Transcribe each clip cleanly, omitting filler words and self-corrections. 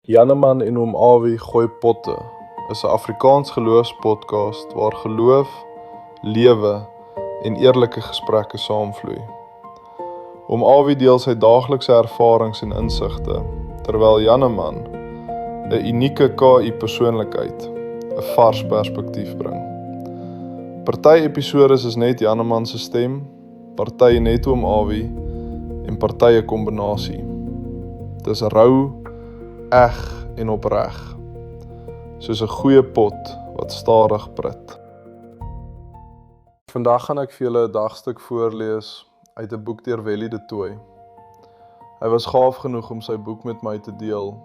Janneman en oom Awie gooi potte is 'n Afrikaans geloofspodcast waar geloof, lewe en eerlike gesprekke saamvloei. Oom Awie deel sy daaglikse ervarings en insigte, terwyl Janneman 'n unieke KI persoonlikheid, 'n vars perspektief bring. Party episodes is net Janneman se stem, party net oom Awie en party 'n kombinasie. Dis rou, eg en opreg, soos 'n goeie pot wat stadig prit. Vandag gaan ek vir julle 'n dagstuk voorlees uit 'n boek deur Welly de Tooy. Hy was gaaf genoeg om sy boek met my te deel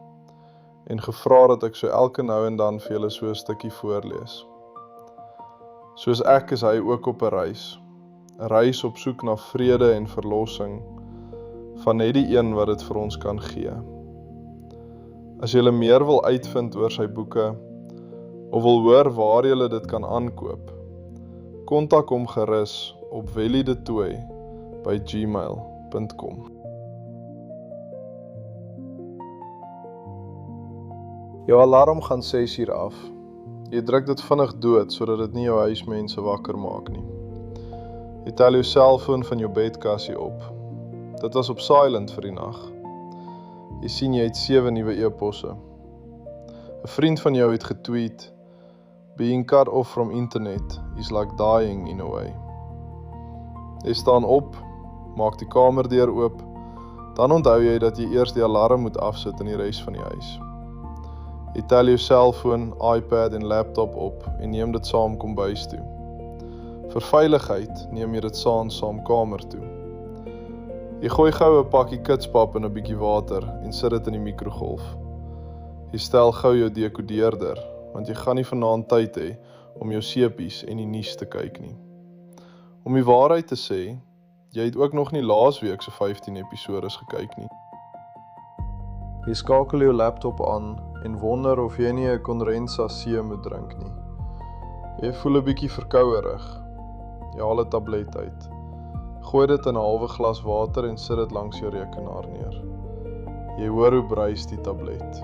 en gevra dat ek so elke nou en dan vir julle so 'n stukkie voorlees. Soos ek is hy ook op 'n reis op soek na vrede en verlossing van net die een wat dit vir ons kan gee. As julle meer wil uitvind oor sy boeke, of wil hoor waar julle dit kan aankoop, kontak hom gerus op wellydetooy@gmail.com. Jou alarm gaan 6 uur af. Jy druk dit vinnig dood, sodat dit nie jou huismense wakker maak nie. Jy tel jou selfoon van jou bedkassie op. Dit was op silent vir die nag. Jy sien jy het 7 nuwe e-posse. 'n vriend van jou het getweet, "Being cut off from internet is like dying in a way." Jy staan op, maak die kamerdeur oop, dan onthou jy dat jy eers die alarm moet afsit in die res van die huis. Jy tel jou selfoon, iPad en laptop op en neem dit saam kombuis toe. Vir veiligheid neem jy dit saam kamer toe. Jy gooi gou 'n pakkie kitspap in 'n bietjie water en sit dit in die mikrogolf. Jy stel gou jou dekodeerder, want jy gaan nie vanaand tyd hê om jou sepies en die nuus te kyk nie. Om die waarheid te sê, jy het ook nog nie laasweek se 15 episodes gekyk nie. Jy skakel jou laptop aan en wonder of jy nie 'n Conrensa see moet drink nie. Jy voel 'n bietjie verkouerig. Jy haal 'n tablet uit. Gooi dit in 'n halwe glas water en sit dit langs jou rekenaar neer. Jy hoor hoe bruis die tablet.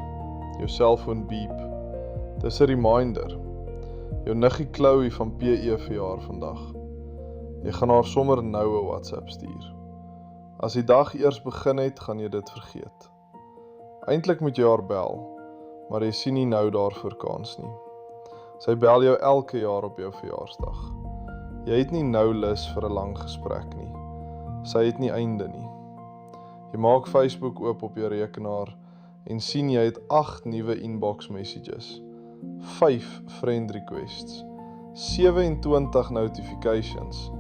Jou selfoon beep. Dis 'n reminder. Jou niggie Chloe van PE verjaar vandag. Jy gaan haar sommer nou 'n WhatsApp stuur. As die dag eers begin het, gaan jy dit vergeet. Eintlik moet jy haar bel, maar jy sien nie nou daarvoor kans nie. Sy bel jou elke jaar op jou verjaarsdag. Jy het nie nou lus vir 'n lang gesprek nie. Sy het nie einde nie. Jy maak Facebook oop op jou rekenaar en sien jy het 8 nuwe inbox messages, 5 friend requests, 27 notifications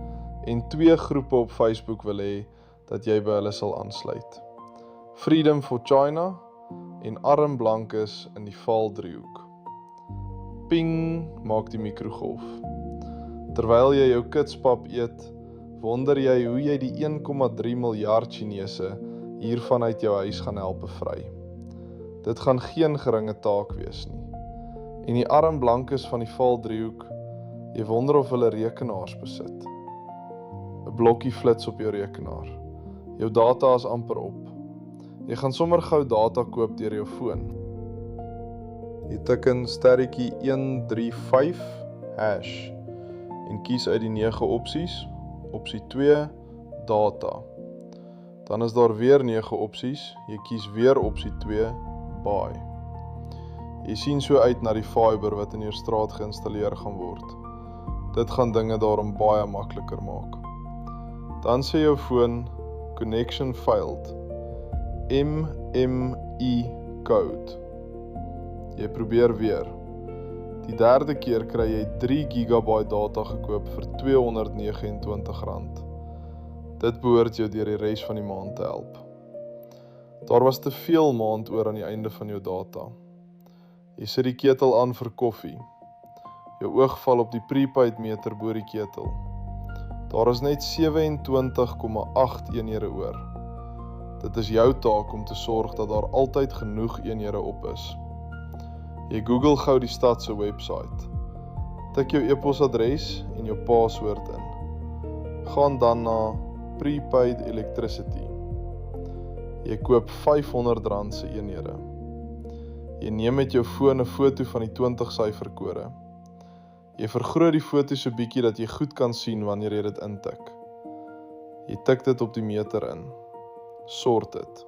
en 2 groepe op Facebook wil hê dat jy by hulle sal aansluit. Freedom for China en arm blankes in die Vaaldriehoek. Ping, maak die mikrogolf. Terwyl jy jou kitspap eet, wonder jy hoe jy die 1,3 miljard Chinese hier vanuit jou huis gaan help bevry. Dit gaan geen geringe taak wees nie. En die arm blankes van die Vaaldriehoek, jy wonder of hulle rekenaars besit. 'n Blokkie flits op jou rekenaar. Jou data is amper op. Jy gaan sommer gou data koop deur jou foon. Jy tik in sterretjie 135 hash en kies uit die 9 opsies, opsie 2, data. Dan is daar weer 9 opsies, jy kies weer opsie 2, buy. Jy sien so uit na die fiber wat in jou straat geïnstalleer gaan word. Dit gaan dinge daarom baie makliker maak. Dan sê jou foon, connection failed, MMI code. Jy probeer weer. Die derde keer kry jy 3 GB data gekoop vir R229. Dit behoort jou deur die res van die maand te help. Daar was te veel maand oor aan die einde van jou data. Jy sit die ketel aan vir koffie. Jou oog val op die prepaid meter bo die ketel. Daar is net 27,8 eenhede oor. Dit is jou taak om te sorg dat daar altyd genoeg eenhede op is. Jy Google gou die stad se website. Tik jou e-posadres en jou paswoord in. Gaan dan na prepaid electricity. Jy koop R500 se eenhede. Jy neem met jou foon 'n foto van die 20 syferkode. Jy vergroot die foto so bietjie dat jy goed kan sien wanneer jy dit intik. Jy tik dit op die meter in. Sort dit.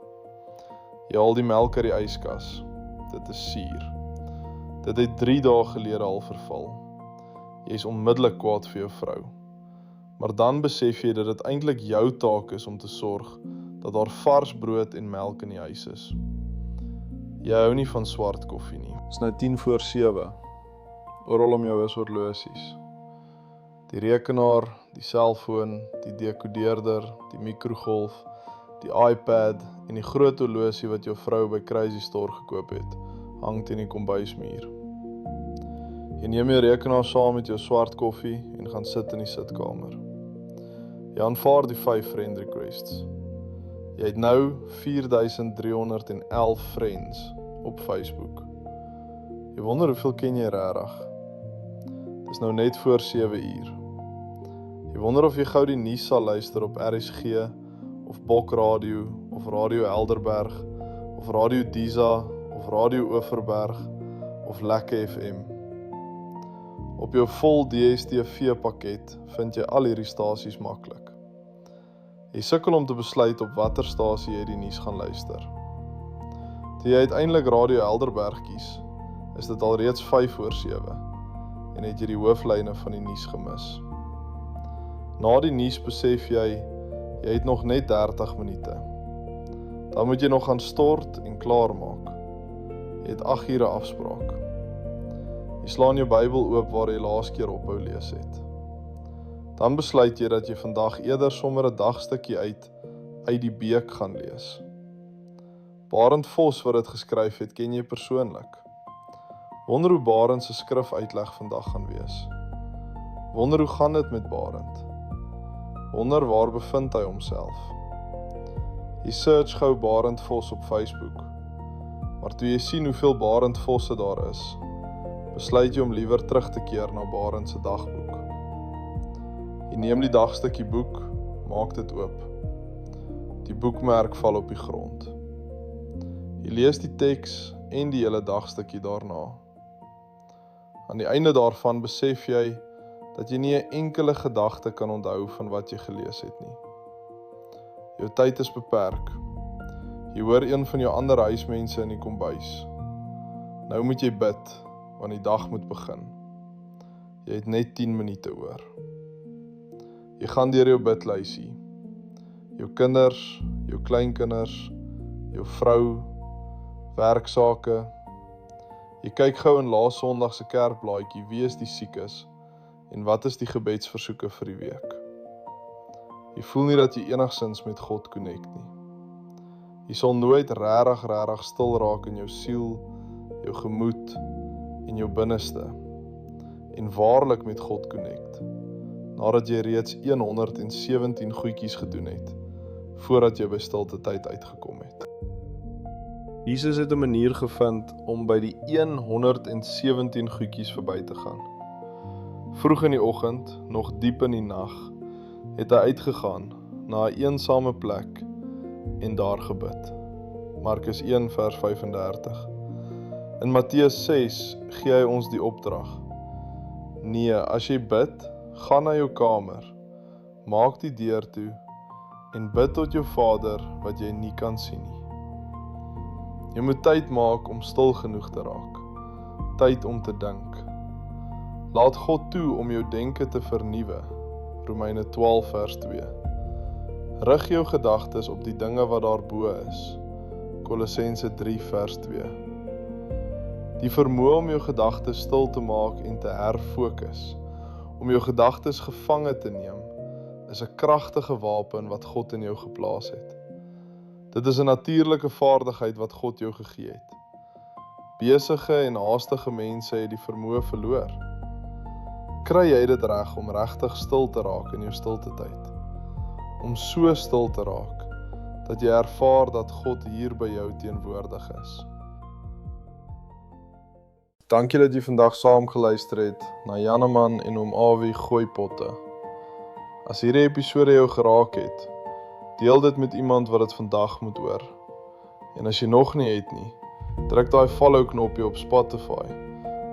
Jy haal die melk uit die yskas. Dit is suur. Dit het 3 dae gelede al verval. Jy is onmiddellik kwaad vir jou vrou. Maar dan besef jy dat dit eintlik jou taak is om te sorg dat daar vars brood en melk in die huis is. Jy hou nie van swart koffie nie. Dit is nou 6:50. Oral om jou is horlosies. Die rekenaar, die selfoon, die dekodeerder, die mikrogolf, die iPad en die groot horlosie wat jou vrou by Crazy Store gekoop het, hang teen die kombuismuur. Jy neem jou rekenaar saam met jou swart koffie en gaan sit in die sitkamer. Jy aanvaar die 5 friend requests. Jy het nou 4311 friends op Facebook. Jy wonder hoeveel ken jy regtig? Dis nou net voor 7 uur. Jy wonder of jy gou die nuus sal luister op RSG, of Bok Radio, of Radio Helderberg, of Radio Diza, of Radio Oeverberg, of Lekker FM. Op jou vol DStv pakket vind jy al hierdie stasies maklik. Jy sukkel om te besluit op watter stasie jy die nuus gaan luister. Toe jy uiteindelik Radio Helderberg kies, is dit al reeds 6:55 en het jy die hooflyne van die nuus gemis. Na die nuus besef jy het nog net 30 minute. Dan moet jy nog gaan stort en klaarmaak. Jy het 8 ure afspraak. Jy slaan jou Bybel oop waar jy laas keer ophou lees het. Dan besluit jy dat jy vandag eerder sommer 'n dagstukkie uit die beek gaan lees. Barend Vos wat dit geskryf het, ken jy persoonlik. Wonder hoe Barend se skrifuitleg vandag gaan wees. Wonder hoe gaan dit met Barend? Wonder waar bevind hy homself? Jy search gou Barend Vos op Facebook. Maar toe jy sien hoeveel Barend Vosse daar is, besluit jy om liewer terug te keer na Barend se dagboek. Jy neem die dagstukkie boek, maak dit oop. Die boekmerk val op die grond. Jy lees die teks en die hele dagstukkie daarna. Aan die einde daarvan besef jy dat jy nie 'n enkele gedagte kan onthou van wat jy gelees het nie. Jou tyd is beperk. Jy hoor een van jou ander huismense in die kombuis. Nou moet jy bid, want die dag moet begin. Jy het net 10 minute oor. Jy gaan deur jou bidlysie. Jou kinders, jou kleinkinders, jou vrou, werksake. Jy kyk gou in laas Sondag se kerkblaadjie wie is die siekes en wat is die gebedsversoeke vir die week. Jy voel nie dat jy enigsins met God connect nie. Jy sal nooit regtig stil raak in jou siel, jou gemoed en jou binneste en waarlik met God connect, nadat jy reeds 117 goedjies gedoen het, voordat jy by stilte tyd uitgekom het. Jesus het 'n manier gevind om by die 117 goedjies verby te gaan. Vroeg in die oggend, nog diep in die nag, het hy uitgegaan na 'n eensame plek en daar gebid. Markus 1 vers 35. In Matteus 6 gee hy ons die opdrag. Nee, as jy bid, gaan na jou kamer, maak die deur toe en bid tot jou Vader wat jy nie kan sien nie. Jy moet tyd maak om stil genoeg te raak, tyd om te dink. Laat God toe om jou denke te vernuwe, Romeine 12 vers 2. Rig jou gedagtes op die dinge wat daarbo is, Kolossense 3 vers 2. Die vermoë om jou gedagtes stil te maak en te herfokus, om jou gedagtes gevange te neem, is 'n kragtige wapen wat God in jou geplaas het. Dit is 'n natuurlike vaardigheid wat God jou gegee het. Besige en haastige mense het die vermoë verloor. Kry jy dit reg om regtig stil te raak in jou stilte tyd? Om so stil te raak, dat jy ervaar dat God hier by jou teenwoordig is. Dankie dat jy vandag saam geluister het na Janeman en Oom Awie Gooi Potte. As hierdie episode jou geraak het, deel dit met iemand wat dit vandag moet hoor. En as jy nog nie het nie, Druk daai follow knoppie op Spotify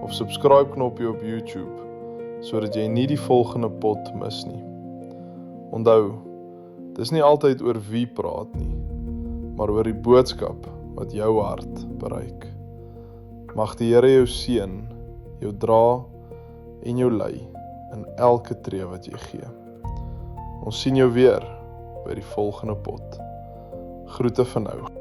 of subscribe knoppie op YouTube, sodat jy nie die volgende pot mis nie. Onthou, dis nie altyd oor wie praat nie, maar oor die boodskap wat jou hart bereik. Mag die Here jou seën, jou dra en jou lei in elke tree wat jy gee. Ons sien jou weer by die volgende pot. Groete vir nou.